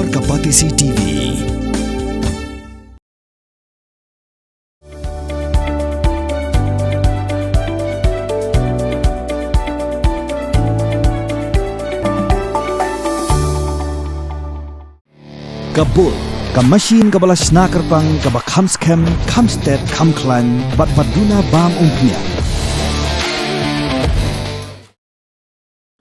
Klur Kapatisi TV. Kabul, kamasin kabalas nakarpang kabakhamskem, kamstet, kamklan, batbaduna bam umpia.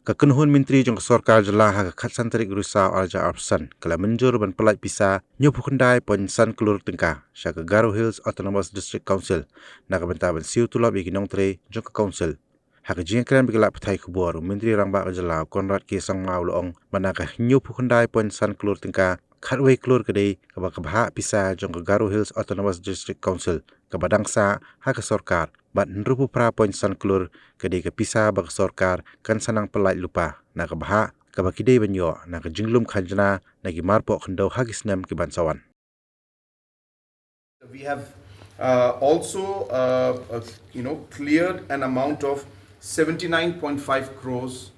Kekenhun Menteri jong Sorkar jelah hak khatsan tarik rusa alja arpsan kala Mynjur ban Pyllait Pisa nyopu kendai pon san Klur tengka sya ke Ghadc Hills Autonomous District Council nak benta ban siu tulab bagi nong tre jong ke council hak jingkran bigala petai kubur Menteri rangba jelah Konrad ke sang mau loong manaka nyopu kendai pon san Klur tengka khatwei Klur kedai kabah Pisa jong ke Ghadc Hills Autonomous District Council ke badangsa hak ke Sorkar bat nrupu pra poin san Klur kedai ke Pisa bak Sorkar kan sanang Pyllait lupa na ke baha ke bakidai banyo na ke jinglum khanjana na gi marpo khandau hagisnam ke bansawan. We have also cleared an amount of 79.5 crores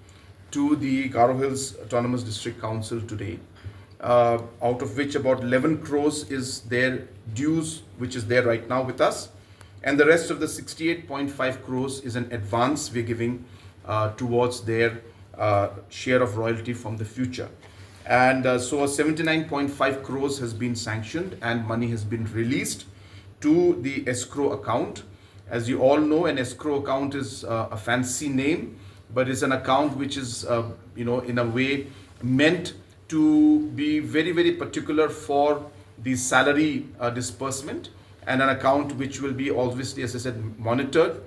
to the Ghadc Hills Autonomous District Council today, out of which about 11 crores is their dues, which is there right now with us. And the rest of the 68.5 crores is an advance we're giving towards their share of royalty from the future. And so 79.5 crores has been sanctioned and money has been released to the escrow account. As you all know, an escrow account is a fancy name, but it's an account which is, in a way meant to be very, very particular for the salary disbursement, and an account which will be obviously, as I said, monitored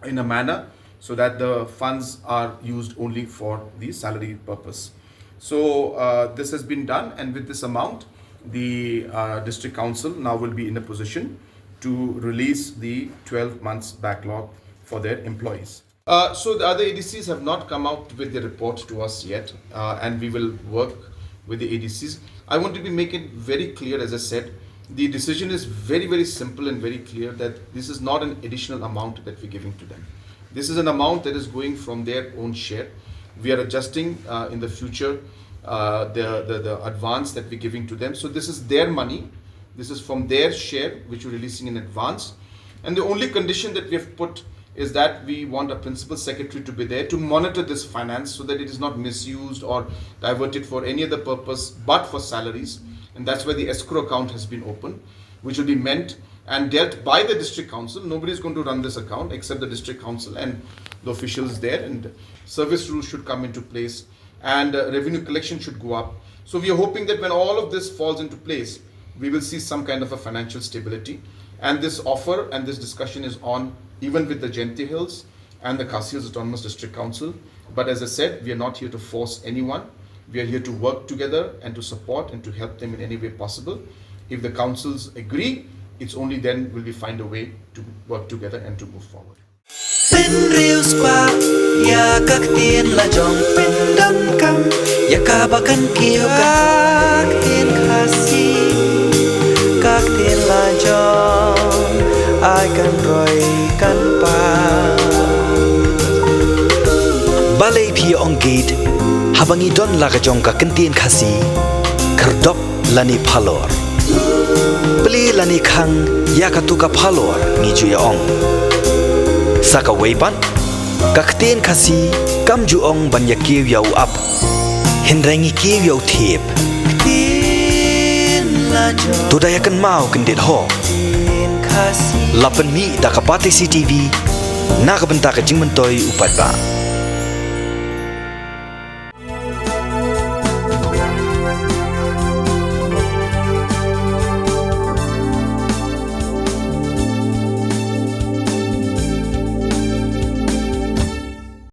in a manner so that the funds are used only for the salary purpose. So this has been done, and with this amount, the district council now will be in a position to release the 12 months backlog for their employees. So the other ADCs have not come out with the report to us yet, and we will work with the ADCs. I want to make it very clear, as I said, the decision is very, very simple and very clear that this is not an additional amount that we're giving to them. This is an amount that is going from their own share. We are adjusting in the future the advance that we're giving to them. So this is their money. This is from their share, which we're releasing in advance. And the only condition that we have put is that we want a principal secretary to be there to monitor this finance so that it is not misused or diverted for any other purpose but for salaries. And that's why the escrow account has been opened, which will be meant and dealt by the district council. Nobody is going to run this account except the district council and the officials there, and service rules should come into place, and revenue collection should go up. So we are hoping that when all of this falls into place, we will see some kind of a financial stability. And this offer and this discussion is on even with the Ghadc Hills and the Ghadc Hills Autonomous District Council. But as I said, we are not here to force anyone. We are here to work together and to support and to help them in any way possible. If the councils agree, it's only then will we find a way to work together and to move forward. Balai pi ong gate habangi don laga jong ka kentien khasi kerdop lani phalor beli lani khang ya katuka phalor ni ju ong saka weipan ka kentien khasi kam ju ong ban ya kiw yau up hinrangi kiw yau thep tu dayakan mau kendit ho lapan mi da kapati CTV na ka benta ka jingmentoi upat ba